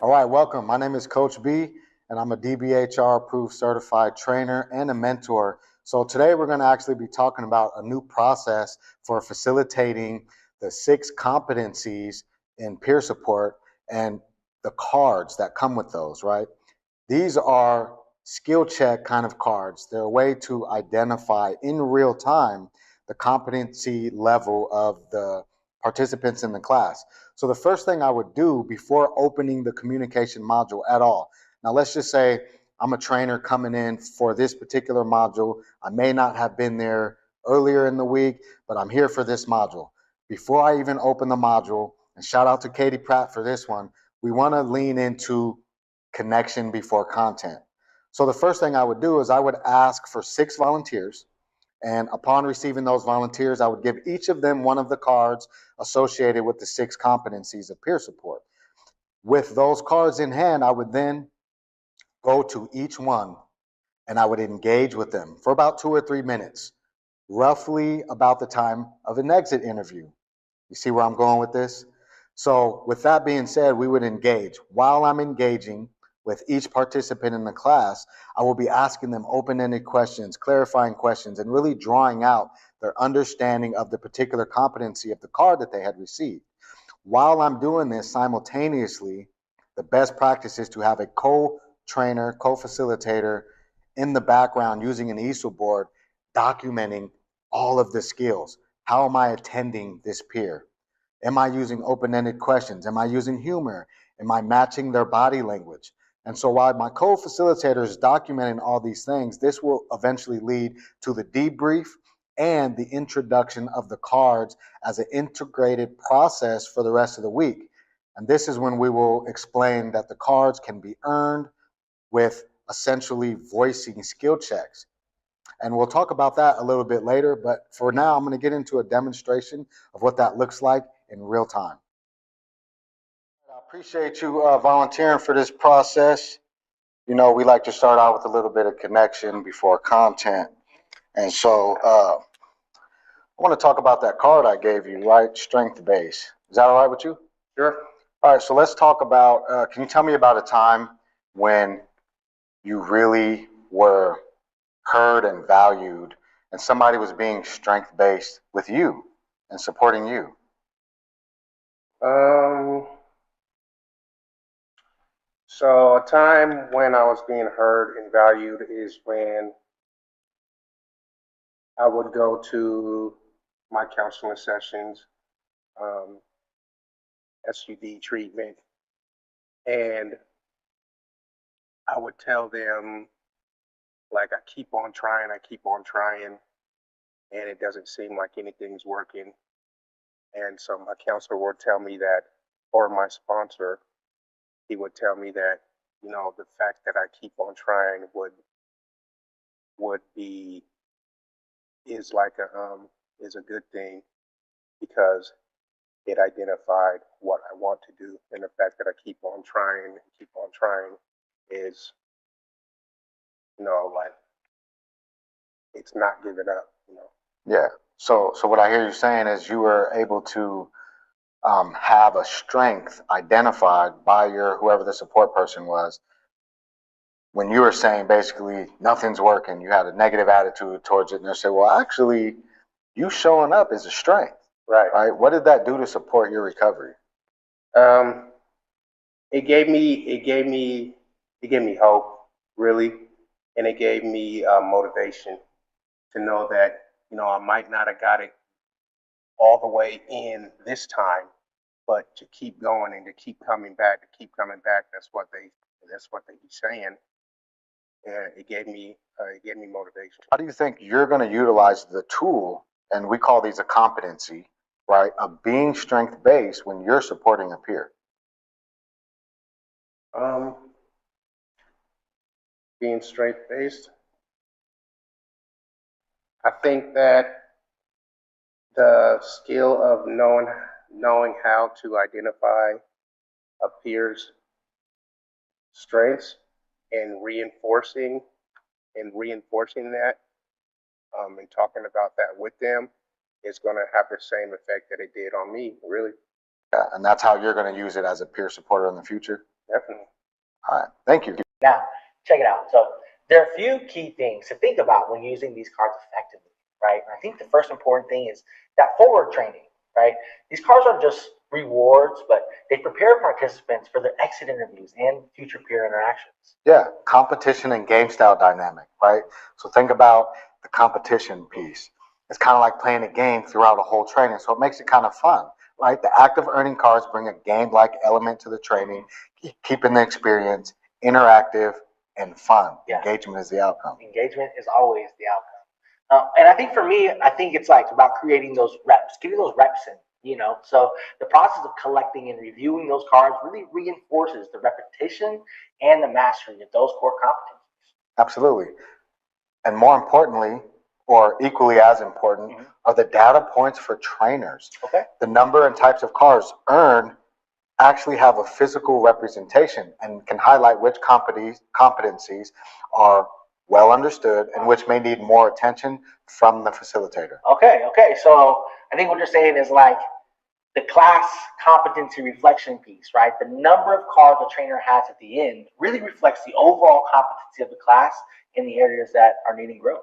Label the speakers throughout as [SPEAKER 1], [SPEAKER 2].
[SPEAKER 1] All right, welcome. My name is Coach B, and I'm a DBHR approved certified trainer and a mentor. So today we're going to actually be talking about a new process for facilitating the 6 competencies in peer support and the cards that come with those, right? These are skill check kind of cards. They're a way to identify in real time the competency level of the participants in the class. So the first thing I would do before opening the communication module at all, now let's just say I'm a trainer coming in for this particular module. I may not have been there earlier in the week, but I'm here for this module. Before I even open the module, and shout out to Katie Pratt for this one, we want to lean into connection before content. So the first thing I would do is I would ask for 6 volunteers. And upon receiving those volunteers, I would give each of them one of the cards associated with the 6 competencies of peer support. With those cards in hand, I would then go to each one and I would engage with them for about 2 or 3 minutes, roughly about the time of an exit interview. You see where I'm going with this? So with that being said, we would engage. While I'm engaging with each participant in the class, I will be asking them open-ended questions, clarifying questions, and really drawing out their understanding of the particular competency of the card that they had received. While I'm doing this simultaneously, the best practice is to have a co-trainer, co-facilitator in the background using an easel board, documenting all of the skills. How am I attending this peer? Am I using open-ended questions? Am I using humor? Am I matching their body language? And so while my co-facilitator is documenting all these things, this will eventually lead to the debrief and the introduction of the cards as an integrated process for the rest of the week. And this is when we will explain that the cards can be earned with essentially voicing skill checks. And we'll talk about that a little bit later, but for now, I'm going to get into a demonstration of what that looks like in real time. I appreciate you volunteering for this process. You know, we like to start out with a little bit of connection before content. And so I want to talk about that card I gave you, right? Strength base. Is that all right with you?
[SPEAKER 2] Sure.
[SPEAKER 1] All right, so let's talk about, can you tell me about a time when you really were heard and valued and somebody was being strength-based with you and supporting you?
[SPEAKER 2] So a time when I was being heard and valued is when I would go to my counseling sessions, SUD treatment, and I would tell them, like, I keep on trying, and it doesn't seem like anything's working. And so my counselor would tell me that, or my sponsor, he would tell me that, you know, the fact that I keep on trying would be is like is a good thing because it identified what I want to do, and the fact that I keep on trying is, you know, like, it's not giving up, you know.
[SPEAKER 1] Yeah. So what I hear you saying is you were able to have a strength identified by your whoever the support person was. When you were saying basically nothing's working, you had a negative attitude towards it, and they say, "Well, actually, you showing up is a strength."
[SPEAKER 2] Right.
[SPEAKER 1] Right. What did that do to support your recovery?
[SPEAKER 2] Um, it gave me hope, really, and it gave me motivation to know that, you know, I might not have got it all the way in this time, but to keep going and to keep coming back, That's what they be saying, and it gave me motivation.
[SPEAKER 1] How do you think you're going to utilize the tool, and we call these a competency, right, of being strength-based when you're supporting a peer?
[SPEAKER 2] Being strength-based, I think that the skill of knowing how to identify a peer's strengths and reinforcing that, and talking about that with them is going to have the same effect that it did on me, really.
[SPEAKER 1] Yeah, and that's how you're going to use it as a peer supporter in the future?
[SPEAKER 2] Definitely.
[SPEAKER 1] All right, thank you.
[SPEAKER 3] Now, check it out. So there are a few key things to think about when using these cards effectively, right? And I think the first important thing is that forward training, right? These cards are just rewards, but they prepare participants for their exit interviews and future peer interactions.
[SPEAKER 1] Yeah, competition and game style dynamic, right? So think about the competition piece. It's kind of like playing a game throughout a whole training, so it makes it kind of fun, right? The active earning cards bring a game-like element to the training, keeping the experience interactive and fun.
[SPEAKER 3] Yeah.
[SPEAKER 1] Engagement is the outcome.
[SPEAKER 3] Engagement is always the outcome. And I think for me, I think it's like about creating those reps, getting those reps in. So the process of collecting and reviewing those cards really reinforces the repetition and the mastery of those core competencies.
[SPEAKER 1] Absolutely. And more importantly, or equally as important, are the data points for trainers.
[SPEAKER 3] Okay.
[SPEAKER 1] The number and types of cards earned actually have a physical representation and can highlight which competencies are well understood and which may need more attention from the facilitator.
[SPEAKER 3] Okay. So I think what you're saying is like the class competency reflection piece, right? The number of cards the trainer has at the end really reflects the overall competency of the class in the areas that are needing growth.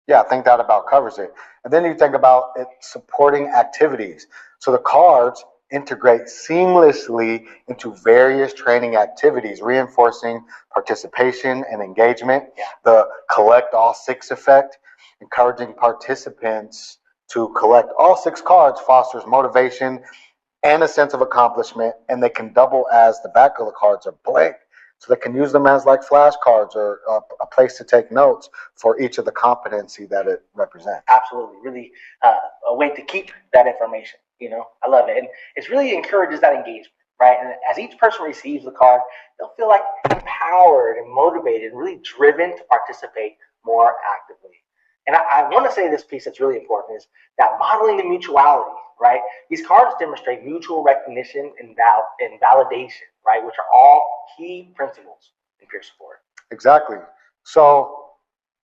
[SPEAKER 1] Yeah, I think that about covers it. And then you think about it supporting activities. So the cards integrate seamlessly into various training activities, reinforcing participation and engagement.
[SPEAKER 3] Yeah.
[SPEAKER 1] The collect all six effect, encouraging participants to collect all six cards, fosters motivation and a sense of accomplishment, and they can double as the back of the cards are blank. So they can use them as like flashcards or a place to take notes for each of the competency that it represents.
[SPEAKER 3] Absolutely. Really a way to keep that information. I love it. And it really encourages that engagement, right? And as each person receives the card, they'll feel like empowered and motivated and really driven to participate more actively. And I want to say this piece that's really important is that modeling the mutuality, right? These cards demonstrate mutual recognition and validation, right? Which are all key principles in peer support.
[SPEAKER 1] Exactly. So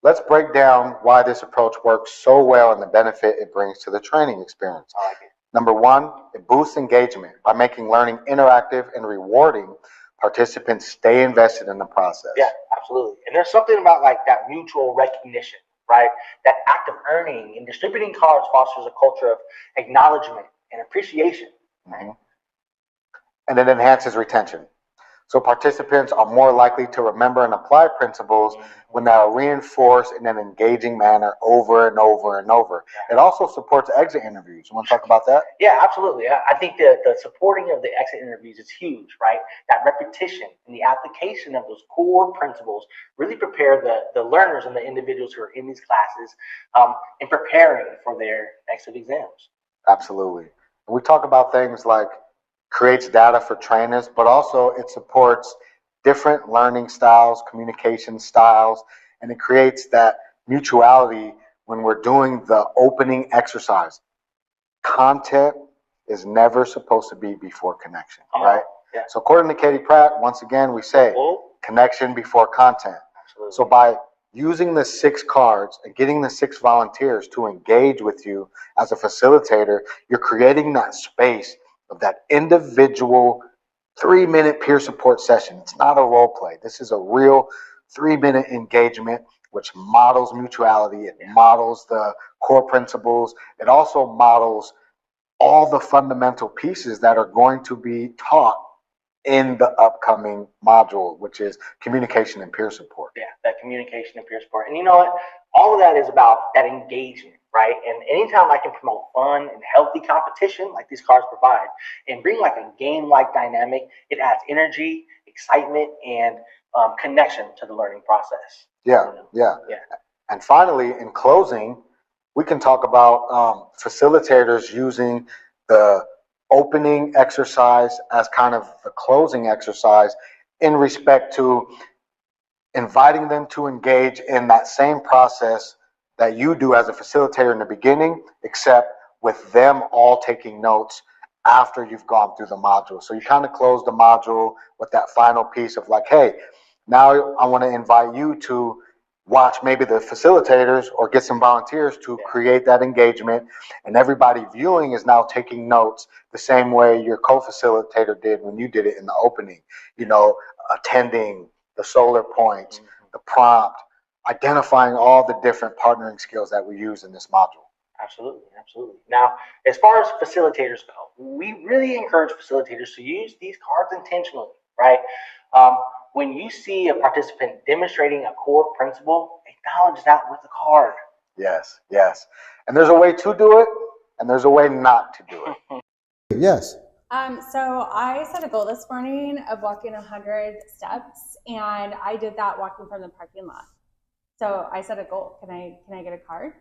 [SPEAKER 1] let's break down why this approach works so well and the benefit it brings to the training experience.
[SPEAKER 3] I like it.
[SPEAKER 1] Number one, it boosts engagement by making learning interactive and rewarding. Participants stay invested in the process.
[SPEAKER 3] Yeah, absolutely. And there's something about like that mutual recognition, right? That act of earning and distributing cards fosters a culture of acknowledgement and appreciation.
[SPEAKER 1] Mm-hmm. And it enhances retention. So participants are more likely to remember and apply principles when they are reinforced in an engaging manner over and over and over. It also supports exit interviews. You want to talk about that?
[SPEAKER 3] Yeah, absolutely. I think the supporting of the exit interviews is huge, right? That repetition and the application of those core principles really prepare the learners and the individuals who are in these classes in preparing for their exit exams.
[SPEAKER 1] Absolutely. And we talk about things like creates data for trainers, but also it supports different learning styles, communication styles, and it creates that mutuality when we're doing the opening exercise. Content is never supposed to be before connection, right?
[SPEAKER 3] Yeah.
[SPEAKER 1] So according to Katie Pratt, once again, we say connection before content.
[SPEAKER 3] Absolutely.
[SPEAKER 1] So by using the 6 cards and getting the 6 volunteers to engage with you as a facilitator, you're creating that space of that individual 3-minute peer support session. It's not a role play. This is a real 3-minute engagement, which models mutuality. It models the core principles. It also models all the fundamental pieces that are going to be taught in the upcoming module, which is communication and peer support.
[SPEAKER 3] Yeah, that communication and peer support. And you know what? All of that is about that engagement, right? And anytime I can promote fun and healthy competition like these cards provide and bring like a game-like dynamic, it adds energy, excitement, and connection to the learning process.
[SPEAKER 1] Yeah. And finally, in closing, we can talk about facilitators using the opening exercise as kind of the closing exercise in respect to inviting them to engage in that same process that you do as a facilitator in the beginning, except with them all taking notes after you've gone through the module. So you kind of close the module with that final piece of like, hey, now I want to invite you to watch maybe the facilitators or get some volunteers to create that engagement, and everybody viewing is now taking notes the same way your co-facilitator did when you did it in the opening, attending the solar points, the prompt, identifying all the different partnering skills that we use in this module.
[SPEAKER 3] Absolutely, absolutely. Now, as far as facilitators go, we really encourage facilitators to use these cards intentionally, right? When you see a participant demonstrating a core principle, acknowledge that with the card.
[SPEAKER 1] Yes, yes. And there's a way to do it, and there's a way not to do it. Yes.
[SPEAKER 4] So I set a goal this morning of walking 100 steps, and I did that walking from the parking lot. So I set a goal. Can I get a card?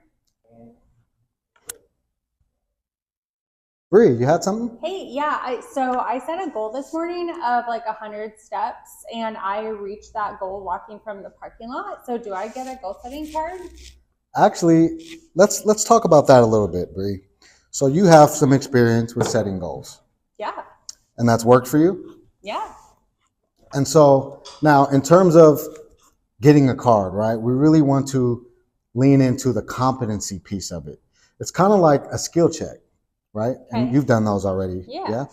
[SPEAKER 1] Bree, you had something?
[SPEAKER 4] Hey, yeah. So I set a goal this morning of like 100 steps, and I reached that goal walking from the parking lot. So do I get a goal setting card?
[SPEAKER 1] Actually, let's talk about that a little bit, Bree. So you have some experience with setting goals.
[SPEAKER 4] Yeah.
[SPEAKER 1] And that's worked for you?
[SPEAKER 4] Yeah.
[SPEAKER 1] And so now in terms of getting a card, right, we really want to lean into the competency piece of it. It's kind of like a skill check, right? Okay. And you've done those already. Yeah.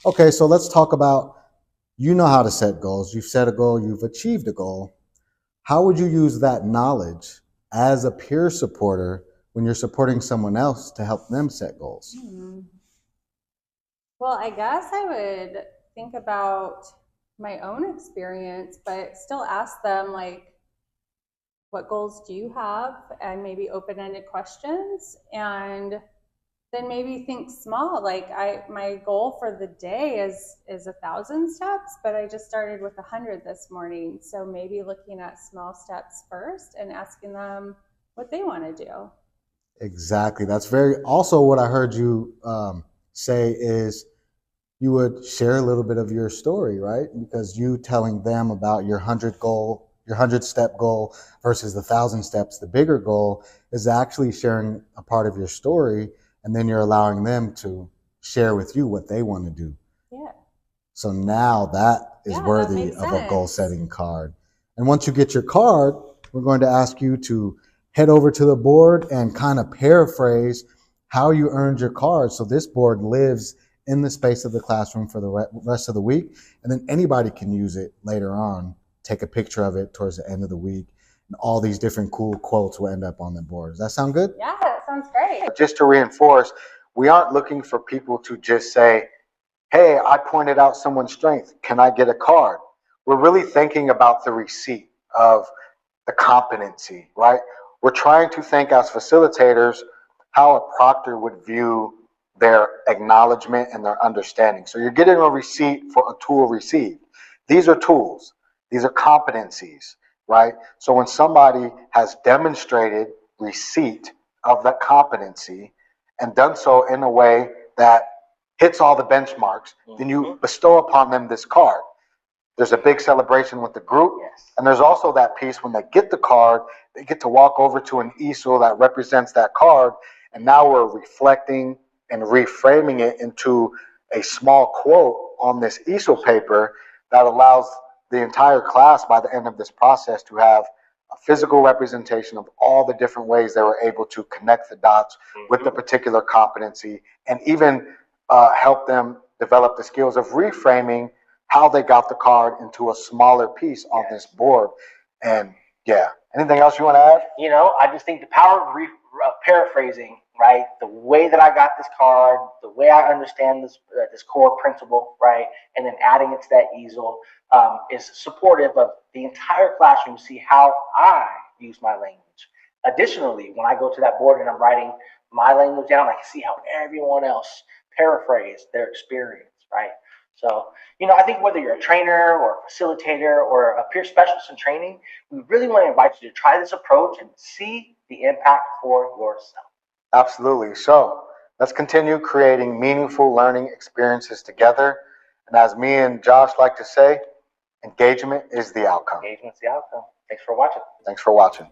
[SPEAKER 1] Okay, so let's talk about, you know how to set goals. You've set a goal, you've achieved a goal. How would you use that knowledge as a peer supporter when you're supporting someone else to help them set goals?
[SPEAKER 4] Well, I guess I would think about my own experience, but still ask them, like, what goals do you have? And maybe open-ended questions, and then maybe think small. Like my goal for the day is 1,000 steps, but I just started with 100 this morning. So maybe looking at small steps first and asking them what they want to do.
[SPEAKER 1] Exactly. That's also what I heard you say is you would share a little bit of your story, right? Because you telling them about your 100-step goal versus the 1,000 steps, the bigger goal, is actually sharing a part of your story, and then you're allowing them to share with you what they want to do.
[SPEAKER 4] Yeah.
[SPEAKER 1] So now that is worthy of a goal-setting card. And once you get your card, we're going to ask you to head over to the board and kind of paraphrase how you earned your card. So this board lives in the space of the classroom for the rest of the week, and then anybody can use it later on, take a picture of it towards the end of the week, and all these different cool quotes will end up on the board. Does that sound good?
[SPEAKER 4] Yeah, that sounds great.
[SPEAKER 1] Just to reinforce, we aren't looking for people to just say, hey, I pointed out someone's strength, can I get a card? We're really thinking about the receipt of the competency, right? We're trying to think as facilitators how a proctor would view their acknowledgement and their understanding. So you're getting a receipt for a tool received. These are tools. These are competencies, right? So when somebody has demonstrated receipt of that competency and done so in a way that hits all the benchmarks, then you bestow upon them this card. There's a big celebration with the group, and there's also that piece when they get the card, they get to walk over to an easel that represents that card, and now we're reflecting and reframing it into a small quote on this easel paper that allows the entire class by the end of this process to have a physical representation of all the different ways they were able to connect the dots with the particular competency, and even help them develop the skills of reframing how they got the card into a smaller piece on this board. And anything else you want to add?
[SPEAKER 3] I just think the power of paraphrasing, right? The way that I got this card, the way I understand this core principle, right? And then adding it to that easel is supportive of the entire classroom to see how I use my language. Additionally, when I go to that board and I'm writing my language down, I can see how everyone else paraphrased their experience, right? So, I think whether you're a trainer or a facilitator or a peer specialist in training, we really want to invite you to try this approach and see the impact for yourself.
[SPEAKER 1] Absolutely. So let's continue creating meaningful learning experiences together. And as me and Josh like to say, engagement is the outcome.
[SPEAKER 3] Engagement's the outcome. Thanks for watching.
[SPEAKER 1] Thanks for watching.